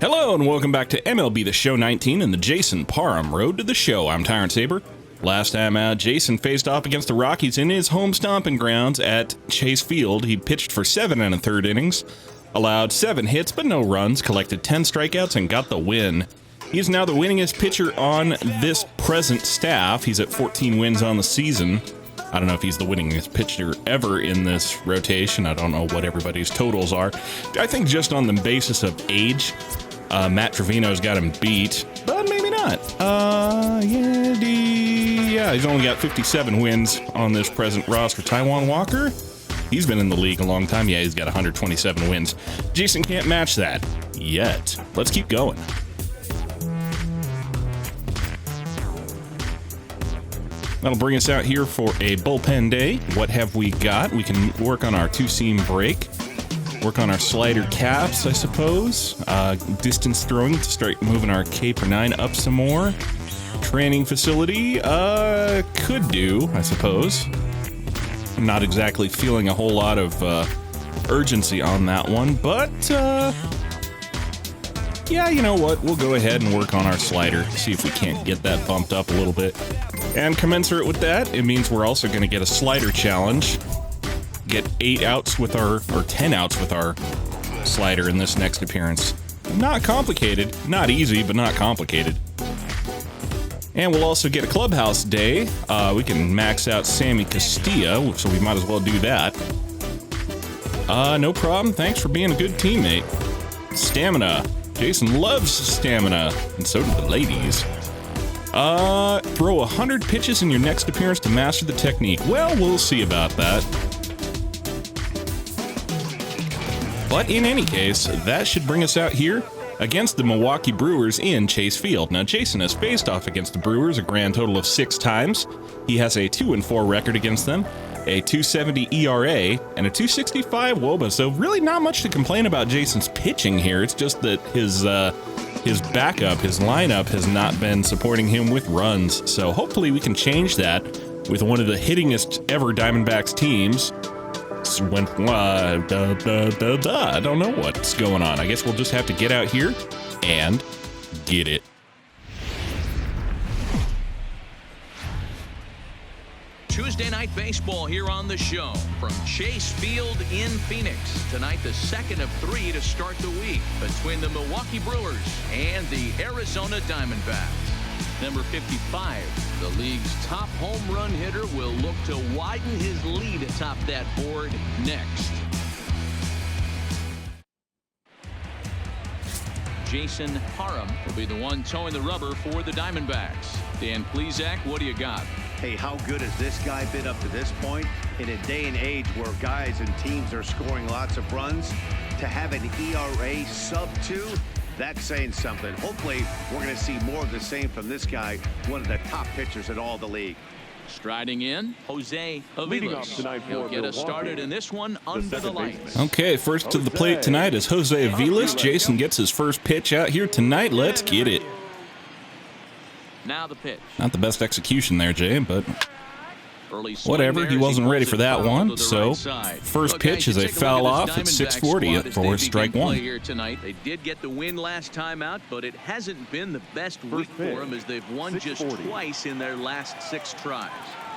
Hello and welcome back to MLB The Show 19 and the Jason Parham Road to the Show. I'm Tyrant Saber. Last time out, Jason faced off against the Rockies in his home stomping grounds at Chase Field. He pitched for 7 1/3 innings, allowed 7 hits but no runs, collected 10 strikeouts, and got the win. He's now the winningest pitcher on this present staff. He's at 14 wins on the season. I don't know if he's the winningest pitcher ever in this rotation. I don't know what everybody's totals are. I think just on the basis of age, Matt Trevino's got him beat, but maybe not. He's only got 57 wins on this present roster. Taijuan Walker, he's been in the league a long time. Yeah, he's got 127 wins. Jason can't match that yet. Let's keep going. That'll bring us out here for a bullpen day. What have we got? We can work on our two-seam break. Work on our slider caps, I suppose. Distance throwing to start moving our K per 9 up some more. Training facility, could do, I suppose. I'm not exactly feeling a whole lot of urgency on that one, but yeah, you know what? We'll go ahead and work on our slider, see if we can't get that bumped up a little bit. And commensurate with that, it means we're also going to get a slider challenge. Get 8 outs with our, or 10 outs with our slider in this next appearance. Not complicated, not easy, but not complicated. And we'll also get a clubhouse day. We can max out Sammy Castilla, so we might as well do that. No problem. Thanks for being a good teammate. Stamina. Jason loves stamina, and so do the ladies. Throw 100 pitches in your next appearance to master the technique. Well, we'll see about that. But in any case, that should bring us out here against the Milwaukee Brewers in Chase Field. Now, Jason has faced off against the Brewers a grand total of 6 times. He has a 2-4 record against them, a .270 ERA, and a .265 WOBA. So really not much to complain about Jason's pitching here. It's just that his backup, his lineup, has not been supporting him with runs. So hopefully we can change that with one of the hittingest ever Diamondbacks teams. I don't know what's going on. I guess we'll just have to get out here and get it. Tuesday night baseball here on the show from Chase Field in Phoenix. Tonight, the second of 3 to start the week between the Milwaukee Brewers and the Arizona Diamondbacks. Number 55, the league's top home run hitter, will look to widen his lead atop that board next. Jason Parham will be the one towing the rubber for the Diamondbacks. Dan Plesac, what do you got? Hey, how good has this guy been up to this point? In a day and age where guys and teams are scoring lots of runs, to have an ERA sub 2, that's saying something. Hopefully, we're going to see more of the same from this guy, one of the top pitchers in all the league. Striding in, Jose Aviles. He'll get us started in this one under the lights. Okay, first to the plate tonight is Jose Aviles. Jason gets his first pitch out here tonight. Let's get it. Now the pitch. Not the best execution there, Jay, but whatever. He wasn't ready for that one. So, first pitch is a foul off at 6:40 for strike 1. Here tonight. They did get the win last time out, but it hasn't been the best week for them as they've won just twice in their last 6 tries.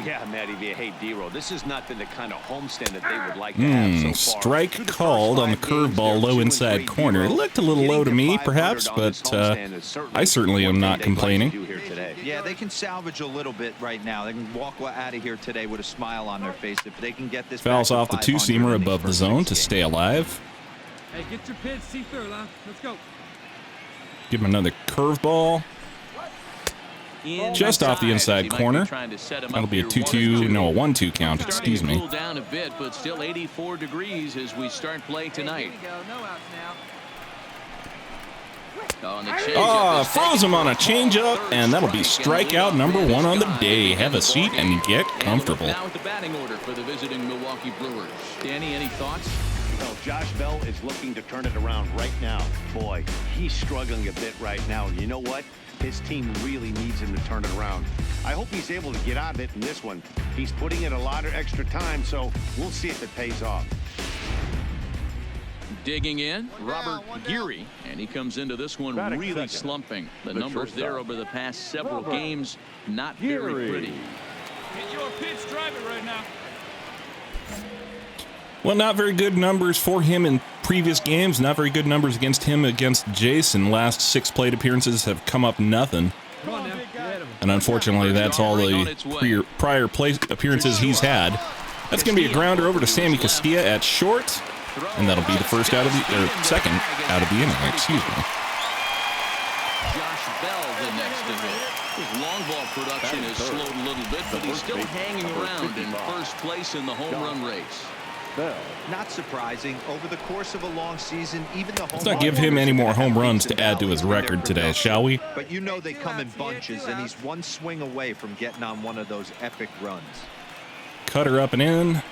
Yeah, Matty V. Hey, D-Roll, this has not been the kind of homestand that they would like to have so far. Strike called on the curveball low inside corner. It looked a little low to me, perhaps, but I certainly am not complaining. Yeah, they can salvage a little bit right now. They can walk out of here today with a smile on their face if they can get this. Fouls off the 2-seamer above the zone to stay alive. Hey, get your pitch, see through, huh? Let's go. Give him another curveball. Just off the inside corner. That'll be a 2-2, no, a 1-2 count, excuse me. Cool down a bit, but still 84 degrees as we start play tonight. Froze him on a changeup, and that'll be strikeout number 1 on the day. Have a seat and get comfortable. Now with the batting order for the visiting Milwaukee Brewers. Danny, any thoughts? Well, Josh Bell is looking to turn it around right now. Boy, he's struggling a bit right now. And you know what? His team really needs him to turn it around. I hope he's able to get out of it in this one. He's putting in a lot of extra time, so we'll see if it pays off. Digging in, Robert Geary, and he comes into this one really slumping. The numbers there over the past several games, not very pretty. Get your pitch, drive it right now. Well, not very good numbers for him in previous games. Not very good numbers against him against Jason. Last 6 plate appearances have come up nothing. Come on now, get ahead of him. And unfortunately, that's all the prior plate appearances he's had. That's going to be a grounder over to Sammy Castilla at short. And that'll be the first out of the, or second out of the inning, excuse me. Josh Bell the next to hit. His long ball production has slowed a little bit, but he's still hanging around in first place in the home run race. Not surprising. Over the course of a long season, even the home Let's not give him any more home runs to add to his record today, shall we? But you know they come in bunches, and he's one swing away from getting on one of those epic runs. Cutter up and in.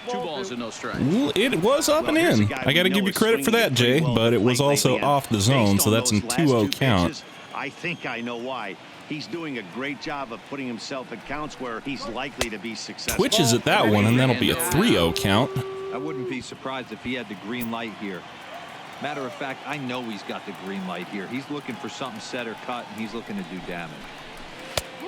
2 balls and no strikes. Well, it was up and in. I got to give you credit for that, Jay, but it was also off the zone, so that's an 2-0 count. I think I know why. He's doing a great job of putting himself in counts where he's likely to be successful. Twitches at that one, and that'll be a 3-0 count. I wouldn't be surprised if he had the green light here. Matter of fact, I know he's got the green light here. He's looking for something set or cut, and he's looking to do damage.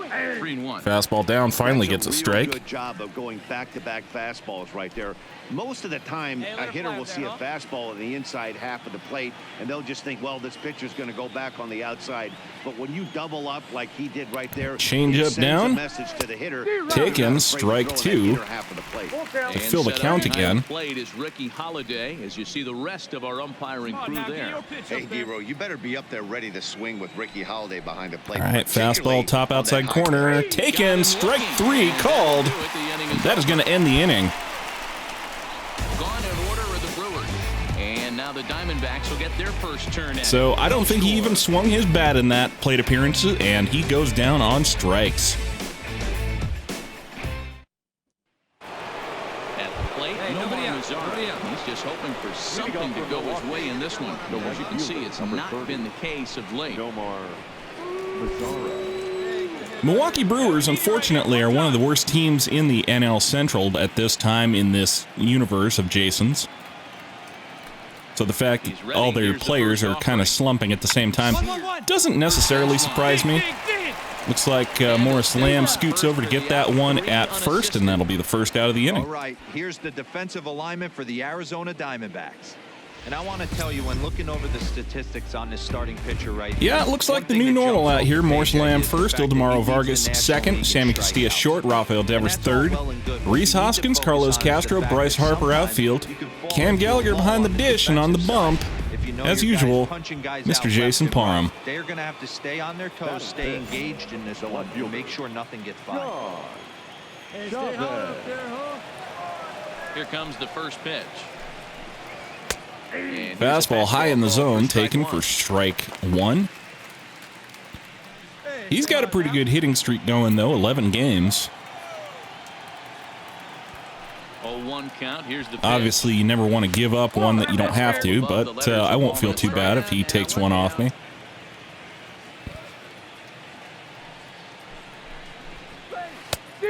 3-1. Fastball down, finally gets a strike. Good job of going back-to-back fastballs right there. Most of the time, a hitter will see a fastball in the inside half of the plate, and they'll just think, well, this pitcher's going to go back on the outside. But when you double up like he did right there, change up down. Message to the hitter. Taken, strike 2 to fill the count again. Plate is Ricky Holiday, as you see the rest of our umpiring crew there. Hey, D-Ro, you better be up there ready to swing with Ricky Holiday behind the plate. All right, fastball, top outside corner. Taken, strike 3 called. That is going to end the inning. Gone in order are the Brewers. And now the Diamondbacks will get their first turn at. So I don't think he even swung his bat in that plate appearance, and he goes down on strikes. At the plate, nobody out. He's just hoping for something to go his way in this one. But as you can see, it's not been the case of late. Milwaukee Brewers, unfortunately, are one of the worst teams in the NL Central at this time in this universe of Jason's. So the fact that all their players are kind of slumping at the same time doesn't necessarily surprise me. Looks like Morris Lamb scoots over to get that one at first, and that'll be the first out of the inning. All right, here's the defensive alignment for the Arizona Diamondbacks. And I want to tell you, when looking over the statistics on this starting pitcher right here, yeah, it looks like the new normal out here. Morris Lamb first, Ildemaro Vargas second, Sammy Castilla short, Rafael Devers third, Rhys Hoskins, Carlos Castro, Bryce Harper outfield, Cam Gallagher behind the dish, and on the bump, as usual, Mr. Jason Parham. They're going to have to stay on their toes, stay engaged in this one, to make sure nothing gets by. Here comes the first pitch. Fastball high in the zone, taken for strike 1. He's got a pretty good hitting streak going, though, 11 games. 0-1 count. Here's the pitch. Obviously, you never want to give up one that you don't have to, but I won't feel too bad if he takes one off me.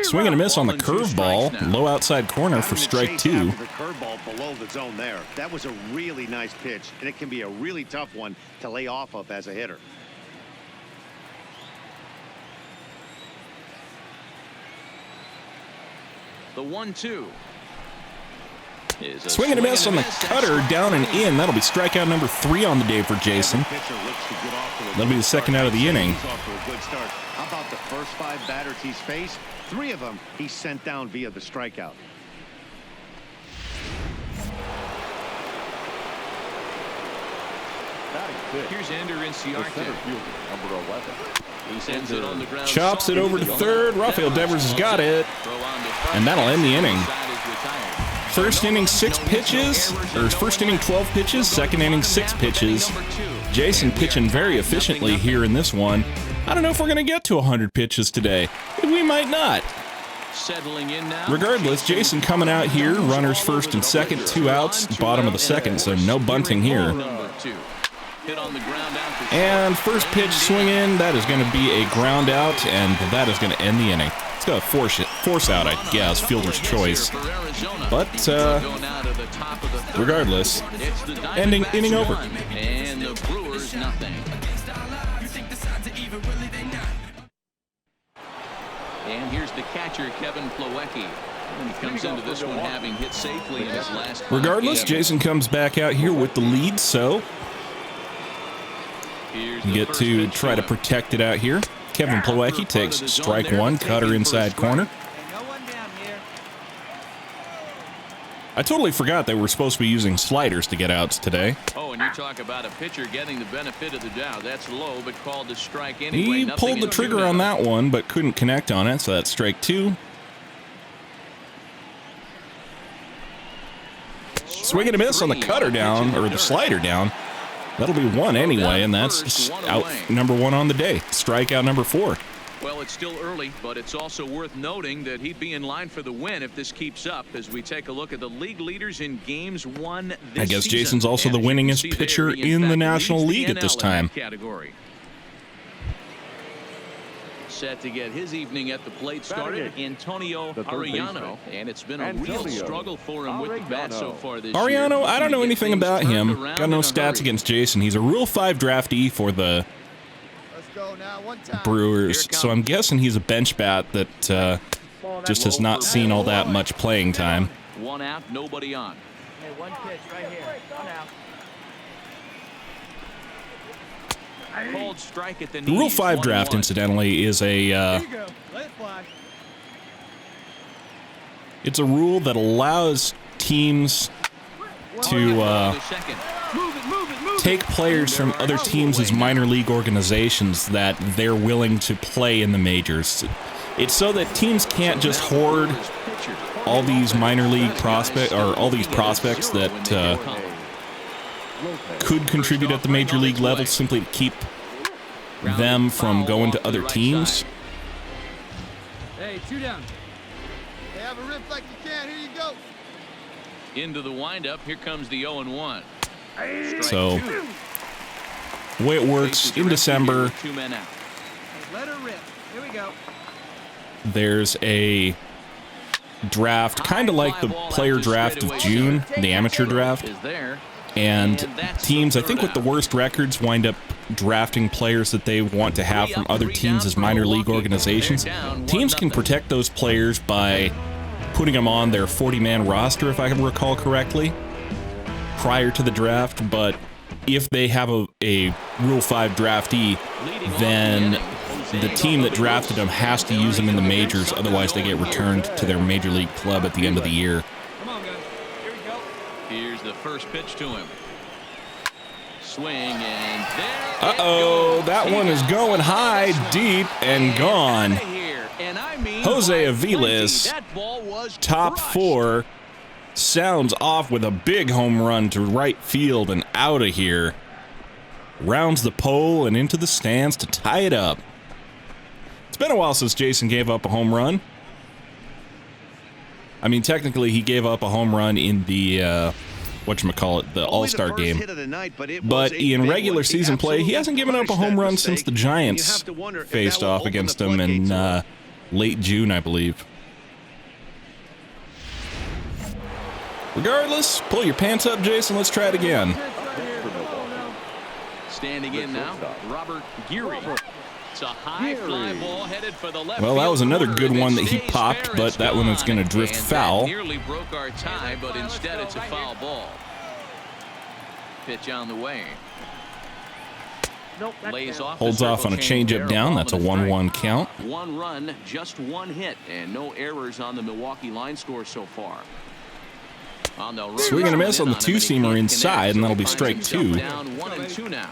Swing and a miss on the curveball. Low outside corner for strike 2. The curveball below the zone there. That was a really nice pitch, and it can be a really tough one to lay off of as a hitter. The 1-2. Swing and a miss on the cutter, down and in. That'll be strikeout number 3 on the day for Jason. That'll be the second out of the inning. How about the first 5 batters he's faced? 3 of them he sent down via the strikeout. Here's Ender Inciarte. He sends it on the ground. Chops it over to third. Rafael Devers has got it. And that'll end the inning. First inning 6 pitches, or first inning 12 pitches, second inning 6 pitches. Jason pitching very efficiently here in this one. I don't know if we're going to get to 100 pitches today. We might not. Settling in now. Regardless, Jason coming out here, runners first and second, 2 outs, bottom of the second, so no bunting here. And first pitch swing in, that is going to be a ground out, and that is going to end the inning. Let's go 4 shit. force out, I guess, fielder's choice. But regardless, inning over. And the Brewers nothing. And here's the catcher, Kevin Plawecki. He comes into this one having hit safely in his last. Regardless, Jason comes back out here with the lead, so you get to try to protect it out here. Kevin Plawecki takes strike one, cutter inside corner. I totally forgot they were supposed to be using sliders to get outs today. Oh, and you talk about a pitcher getting the benefit of the doubt. That's low, but called to strike anyway. He pulled the trigger on that one, but couldn't connect on it, so that's strike two. Swing and a miss on the cutter down, or the slider down. That'll be one anyway, and that's out number one on the day. Strikeout number 4. Well, it's still early, but it's also worth noting that he'd be in line for the win if this keeps up as we take a look at the league leaders in games won this I guess season. Jason's also the winningest pitcher in the National League at this time. Category. Set to get his evening at the plate started, Antonio Arellano, and it's been a real struggle for him with the bat so far this year. Arellano, I don't know anything about him. Got no stats against Jason. He's a Rule 5 draftee for the Brewers, so I'm guessing he's a bench bat that just has not seen all that much playing time. One out, nobody on. Hey, one pitch right here. One out. Cold strike at the The Rule 5 draft, incidentally, is a it's a rule that allows teams to take players from other teams' minor league organizations that they're willing to play in the majors. It's so that teams can't just hoard all these minor league prospects, or all these prospects that could contribute at the major league level, simply to keep them from going to other teams. Hey, 2 down. Hey, have a rip like you can. Here you go. Into the windup. Here comes the 0-1. So, the way it works, in December, 2 men out. Let her rip. Here we go. there's a draft, kind of like the player draft of June, the amateur draft. And teams, I think with the worst records, wind up drafting players that they want to have from other teams as minor league organizations. Teams can protect those players by putting them on their 40-man roster, if I can recall correctly, prior to the draft. But if they have a Rule 5 draftee, then the team that drafted them has to use them in the majors, otherwise they get returned to their major league club at the end of the year. Come on, guys. Here we go. Here's the first pitch to him. Swing, and there Uh-oh, that one is going high, deep, and gone. Jose Aviles, top 4, sounds off with a big home run to right field and out of here. Rounds the pole and into the stands to tie it up. It's been a while since Jason gave up a home run. I mean, technically, he gave up a home run in the, whatchamacallit, the All-Star game. But in regular season play, he hasn't given up a home run since the Giants faced off against him in late June, I believe. Regardless, pull your pants up, Jason. Let's try it again. Standing in now, Robert Geary. It's a high fly ball headed for the left. Well, that was another good one that he Today's popped, fair but is that one is going to gone, drift and foul. that nearly broke our tie, but instead it's a foul ball. Pitch on the way. Lays off, Holds off on a changeup down. That's a 1-1 count. 1 run, just 1 hit, and no errors on the Milwaukee line score so far. Swing and a miss on the 2-seamer inside, and that'll be strike 2. Down 1-2 now.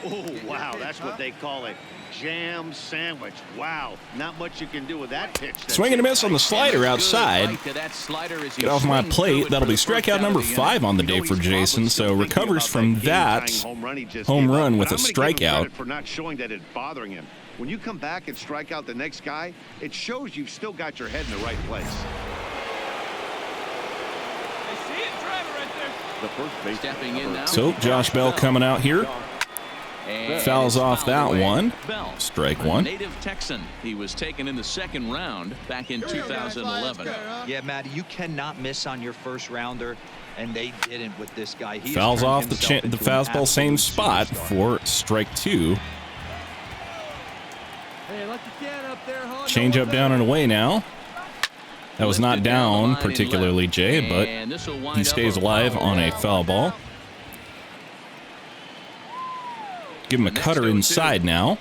Oh, wow, that's what they call it. Jam sandwich. Wow, not much you can do with that pitch. Swing and a miss on the slider outside. Get off my plate. That'll be strikeout number 5 on the day for Jason, so recovers from that home run with a strikeout. For not showing that it's bothering him. When you come back and strike out the next guy, it shows you've still got your head in the right place. I see it, driver right there. The first base Stepping in now. So Josh Bell coming out here. And Fouls it's off fouled that away. one. Bell, Strike a one. native Texan. He was taken in the second round back in 2011. Yeah, Matty, you cannot miss on your first rounder, and they didn't with this guy. He has Fouls turned off the himself into an fastball, same absolute spot superstar. for strike two. Hey, let the can up there, Hon. Change up down and away now. That was not Lifted down the down line and particularly, left. Jay, but And this'll wind he up stays a alive foul on a ball. foul ball. Give him a Next cutter 0-2. inside now.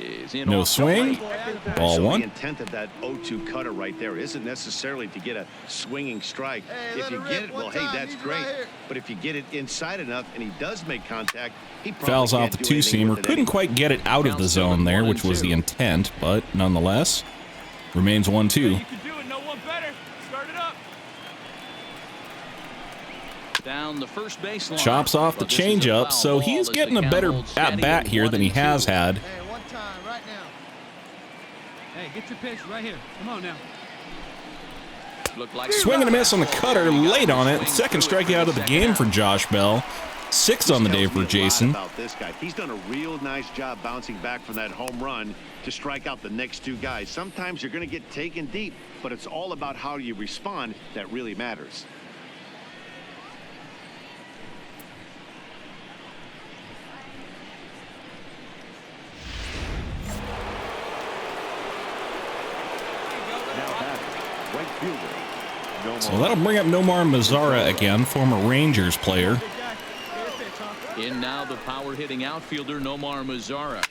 Is in No off the swing. plate. Ball So one. the intent of that 0-2 cutter right there isn't necessarily to get a swinging strike. Hey, If let you it get rip it, well, one hey, time. that's He's great. right here. But if you get it inside enough and he does make contact, he probably Fouls can't off the do anything two-seamer. with it Couldn't anyway. quite get it out of the Counts zone there, 7-1 which was the and 2. intent, but nonetheless, remains 1-2. You can do it. No one better. Start it up. Down the first baseline. Chops off the But this is a changeup, foul so ball he's as the getting a count better holds steady at-bat at here than he 1-2. has had. Hey, one time, right now. Hey, get your pitch right here. Come on now. Looked like Swing and a miss on the cutter, He got late the on it. swing Second through it for strikeout the of the second game out. for Josh Bell. 6 on the day Tells me for a lot Jason. about this guy. He's done a real nice job bouncing back from that home run to strike out the next two guys. Sometimes you're going to get taken deep, but it's all about how you respond that really matters. Now back, right fielder. So that'll bring up Nomar Mazara again, former Rangers player. In now the power hitting outfielder Nomar Mazara.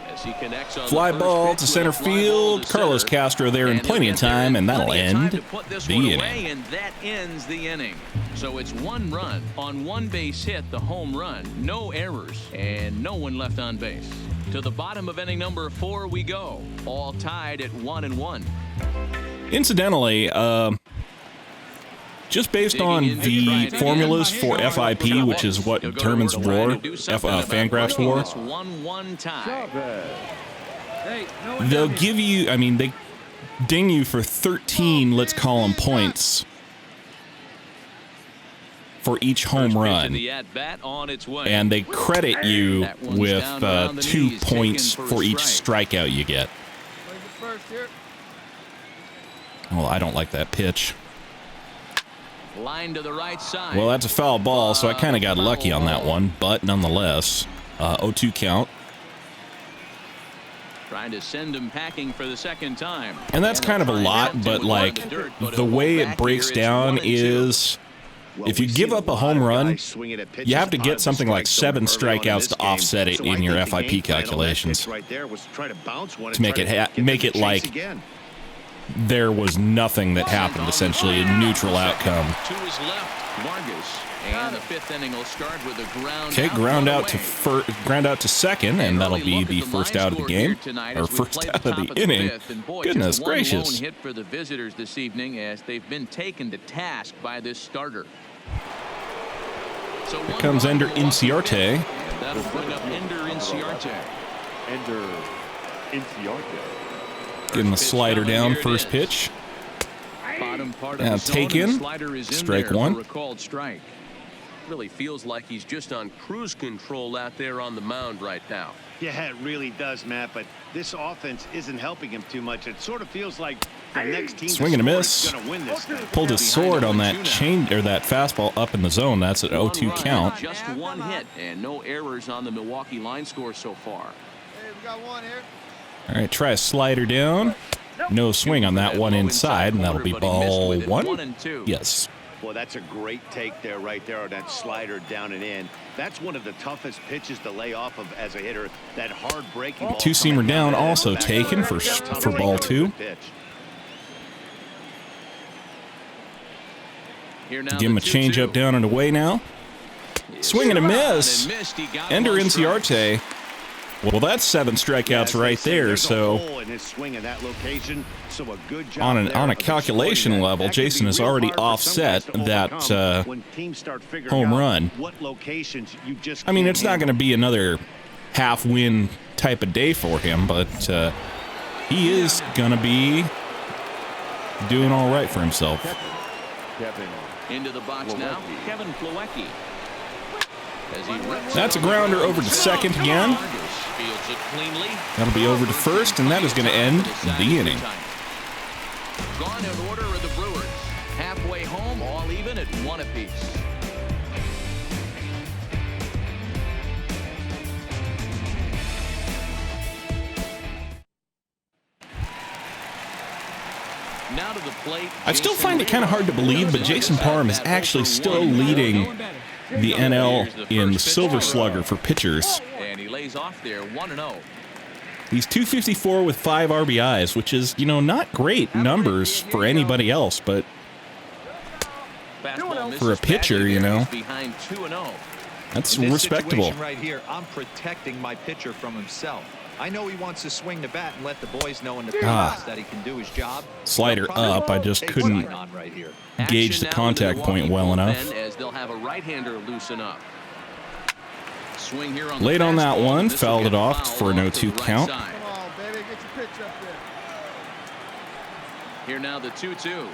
As he connects on Fly the first ball pitch to with center a fly ball field. to Carlos center. Castro there in And plenty he'll of get there time, in and that'll plenty of time end to put this the one inning. away, and that ends the inning. So it's one run on one base hit, the home run, no errors, and no one left on base. To the bottom of inning number 4 we go, all tied at 1-1. Incidentally, just based on the formulas for FIP, which is what determines WAR, Fangraphs WAR, It's 1-1 tie. Hey, no one they'll down here. give you, I mean, they ding you for 13, let's call them points, for each home First pitch of run. the at-bat on its way. And they credit you That one's with down around the 2 knees, points taken for a for each strike. strikeout you get. Play it first here. Well, I don't like that pitch. Line to the right side. Well, that's a foul ball, so I kind of got lucky on that one, but nonetheless, 0-2 count. Trying to send him packing for the second time. And that's kind of a lot, but like the way it breaks down is if you give up a home run, you have to get something like 7 strikeouts to offset it in your FIP calculations to make it like there was nothing that happened, essentially a neutral outcome. To his left, Vargas. And the 5th inning will start with a ground Okay, out. ground out to second, and that'll be the first out of the game, or first out of the inning. Goodness gracious. One hit for the visitors this evening as they've been taken to task by this starter. So Here comes Ender Inciarte. And that'll bring up Ender Inciarte. Getting the slider down, first pitch. Bottom part of Now the zone, and taken. the slider is in Strike there one. for a called strike. Really feels like he's just on cruise control out there on the mound right now. Yeah, it really does, Matt, but this offense isn't helping him too much. It sort of feels like the next team Swing and a to score miss. is gonna win this thing. Pulled his sword on that that fastball up in the zone. That's an 0-2 One run, count. Just one hit and no errors on the Milwaukee line score so far. Hey, we got one here. All right, try a slider down. No swing on that one inside, and that'll be ball 1. 1-2. Yes. Well, that's a great take there, right there, on that slider down and in. That's one of the toughest pitches to lay off of as a hitter. That hard breaking ball. Two-seamer coming down, down also back taken there. for Tough ball breaking 2. pitch. Here now Give him a the 2-2. change-up down and away now. Swing and a miss. And missed. He got Ender one strike. Inciarte. Well, that's 7 strikeouts right there. There's a So hole in his swing in that location, so a good job on there a of calculation exploiting that. level, That can Jason be has real already hard for some offset guys to that overcome when teams start figuring home out run. what locations you just I mean, can't it's not going to be another half-win type of day for him, but he is going to be doing all right for himself. Into the box now, Kevin Plawecki. That's a grounder over to second again. Fields it cleanly. That'll be over to first, and that is going to end the inning. Gone in order of the Brewers. Halfway home, all even at 1 apiece. Now to the plate. I still find it kind of hard to believe, but Jason Parham is actually still leading the NL in the Silver Slugger for pitchers. And he lays off there 1-0. He's 254 with 5 RBIs, which is, you know, not great numbers for anybody else, but for a pitcher, you know, Behind 2-0. that's In this respectable. situation right here, I'm protecting my pitcher from himself. I know he wants to swing the bat and let the boys know in the press that he can do his job. Slider up, I just couldn't right here. gauge the contact point well enough. As they'll have a right-hander loosen up. Swing here on Late the on that fastball, one, and this will fouled get it off fouled for an off to 0-2 the right count. side. Come on, baby, get your pitch up there. Here now the 2-2.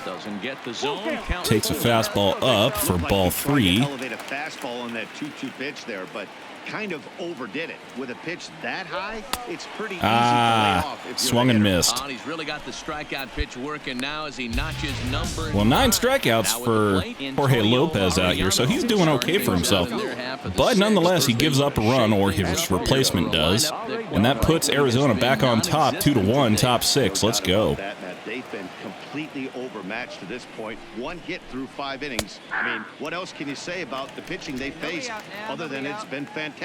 Doesn't get the zone. Count Takes a full. fastball up for Looked like ball he tried to 3. elevate a fastball on that 2-2 pitch there, but kind of overdid it. With a pitch that high, it's pretty easy to lay off if you're Swung the and hitter. missed. Oh, and he's really got the strikeout pitch working now as he notches number Well, 9 9. strikeouts Now with for the plate, Jorge Antonio Lopez out here, so he's doing okay for himself. Starting their half of the But sixth. nonetheless, he gives up a run, or his replacement does, and that puts Arizona back on top, 2-1, top 6. Let's go. That, Matt, they've been completely overmatched to this point. 1 hit through 5 innings. I mean, what else can you say about the pitching they faced other than it's been fantastic?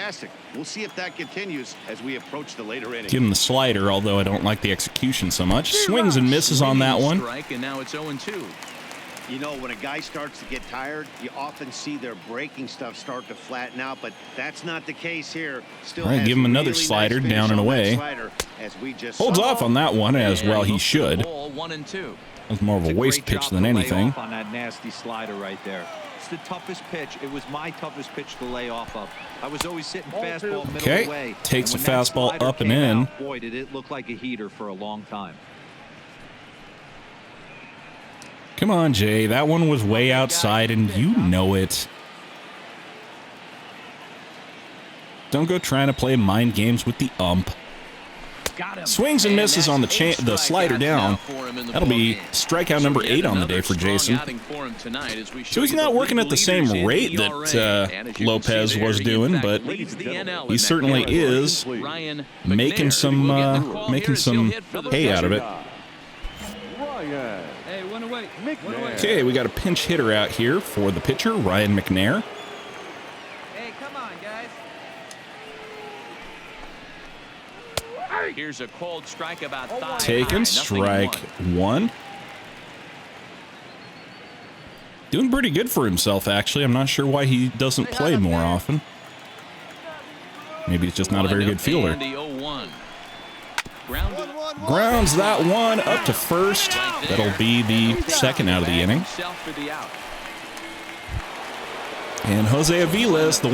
We'll see if that continues as we approach the later innings. Give him the slider, although I don't like the execution so much. Swings and misses on that one. Strike, and now it's 0-2. You know, when a guy starts to get tired, you often see their breaking stuff start to flatten out, but that's not the case here. Still All right, has give him another really slider nice down finish and on that away. slider, as we just Holds saw. off on that one, as well he should. Ball 1-2. That's more of a It's waste great pitch job than to lay anything. off on that nasty slider right there. It's the toughest pitch. It was my toughest pitch to lay off of. I was always sitting fastball middle Okay, of the way. takes And a when that fastball slider up and came in. out, boy, did it look like a heater for a long time. Come on, Jay. That one was way outside, and you know it. Don't go trying to play mind games with the ump. Swings and misses on the slider down. That'll be strikeout number 8 on the day for Jason. So he's not working at the same rate that Lopez was doing, but he certainly is making some hay out of it. Hey, one away. One away. Okay, we got a pinch hitter out here for the pitcher, Ryan McNair. Hey, come on, guys. Here's a cold strike about thigh Taken, high, strike 0-1. 1. Doing pretty good for himself, actually. I'm not sure why he doesn't play more often. Maybe he's just not a very good fielder. And the 0-1. Grounded. Grounds that one up to first. That'll be the second out of the inning. Himself for the out. And Jose Aviles, the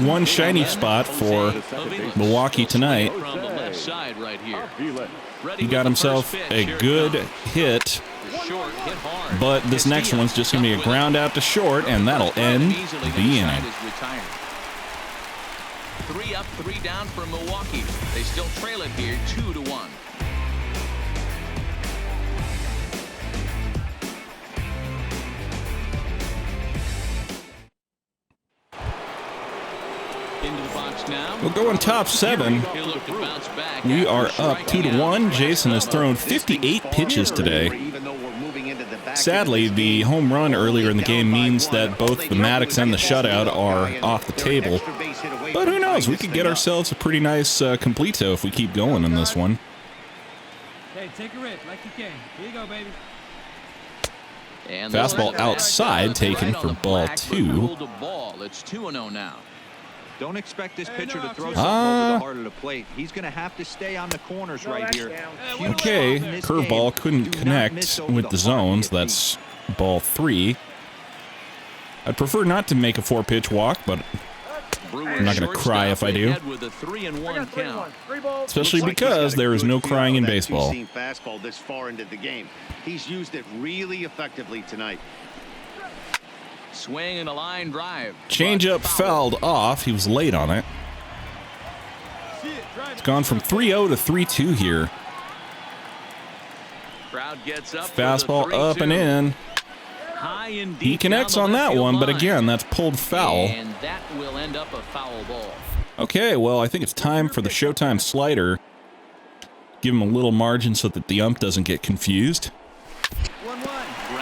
one shiny spot for Milwaukee tonight. From the left side right here. He got himself a good hit, Short, hit hard. but this next one's just going to be a ground out to short, and that'll end the inning. 3 up, 3 down for Milwaukee. They still trail it here 2-1. Into the box now. We'll go in top 7. He'll look to bounce back We are after up striking 2-1. out. Jason has thrown 58 pitches today. Even though we're moving into the back Sadly, end of this the game, home run earlier in the game down by means one. that both the Maddox and the shutout are off the table. But who knows? We could get ourselves a pretty nice completo if we keep going in this one. Hey, take a rip like you can. Here you go, baby. And Fastball the outside, taken right for on the ball black, 2. ruled a ball. It's 2-0 now. Don't expect this pitcher to throw no, something over the heart of the plate. He's going to have to stay on the corners right here. Huge Okay, spot in this curveball game. couldn't Do not connect miss over with the heart zones. if he- That's ball 3. I'd prefer not to make a 4-pitch walk, but I'm not gonna cry if I do. With a 3-1 count. especially because there is no crying in baseball. Fastball this far into the game. He's used it really effectively tonight. Swing and a line drive. Changeup fouled off. He was late on it. It's gone from 3-0 to 3-2 here. Crowd gets up. Fastball up and in. High and deep. He connects on that one, but again, that's pulled foul. And that will end up a foul ball. Okay, well, I think it's time for the Showtime slider. Give him a little margin so that the ump doesn't get confused.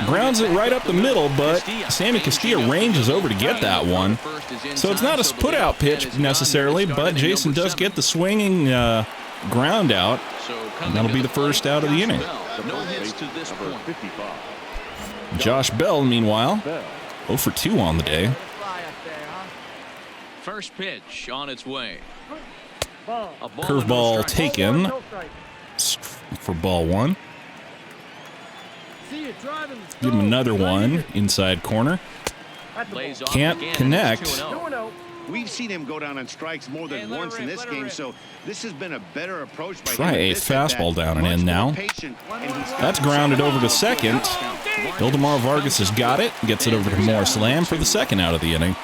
Grounds it right up the middle, but Sammy Castilla ranges over to get that one. So it's not a put-out pitch necessarily, but Jason does get the swinging ground out. And that'll be the first out of the inning. No hits to this point. Josh Bell, meanwhile, 0 for 2 on the day. First pitch on its way. Curveball taken for ball 1. Give him another one inside corner. Can't connect. We've seen him go down on strikes more than once in this game, so this has been a better approach by him. Try a fastball down and in now. That's grounded over to second. Ildemar Vargas has got it. Gets it over to Morris Lamb for the second out of the inning.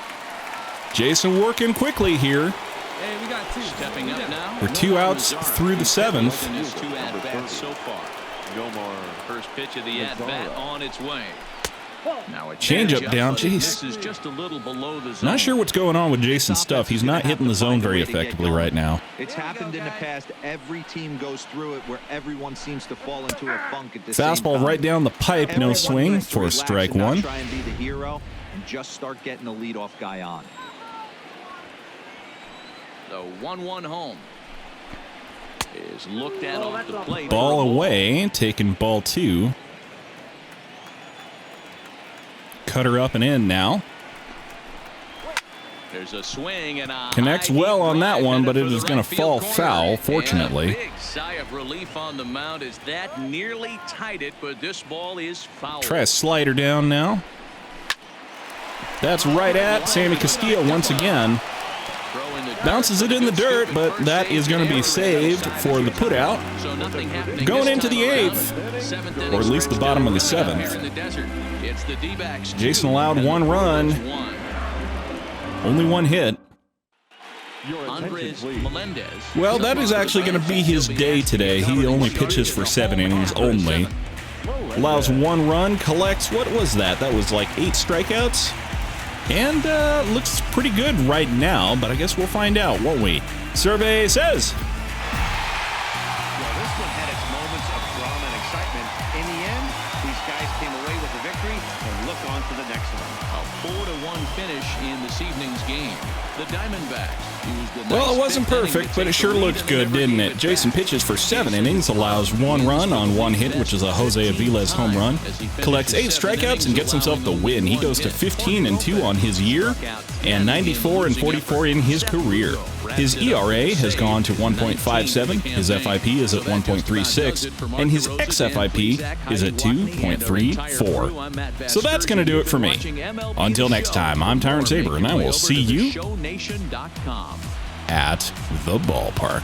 Jason working quickly here. Hey, we got 2. Stepping up now. We're 2 outs through the 7th. In his 2 at-bats so far. First pitch of the at-bat on its way. Now a Changeup down. Jeez. This is just a little below the zone. Not sure what's going on with Jason's stuff. He's not hitting the zone very effectively right now. It's happened in the past. Every team goes through it where everyone seems to fall into a funk at the same Fastball time. right down the pipe. No swing for strike 1. Try and be the hero and just start getting the leadoff guy on. The 1-1 home is looked at off the plate. Ball away, taking ball 2. Cutter up and in now. There's a swing and a Connects well on that one, but it is going to fall foul, fortunately. Big sigh of relief on the mound as that nearly tied it, but this ball is foul. Try a slider down now. That's right at Sammy Castilla once again. Bounces it in the dirt, but that is going to be saved for the putout. Going into the 8th, or at least the bottom of the 7th. Jason allowed 1 run. Only 1 hit. Well, that is actually going to be his day today. He only pitches for 7 innings only. Allows 1 run, collects, what was that? That was like 8 strikeouts? And looks pretty good right now, but I guess we'll find out, won't we? Survey says. Well, this one had its moments of drama and excitement. In the end, these guys came away with the victory and look on to the next one. A 4-1 finish in this evening's game. The Diamondbacks used the Well, it wasn't perfect, but it sure looked good, didn't it? Jason pitches for 7 innings, allows 1 run on 1 hit, which is a Jose Aviles home run, collects 8 strikeouts, and gets himself the win. He goes to 15-2 on his year and 94-44 in his career. His ERA has gone to 1.57, his FIP is at 1.36, and his XFIP is at 2.34. So that's going to do it for me. Until next time, I'm Tyrant Saber, and I will see you at the ballpark.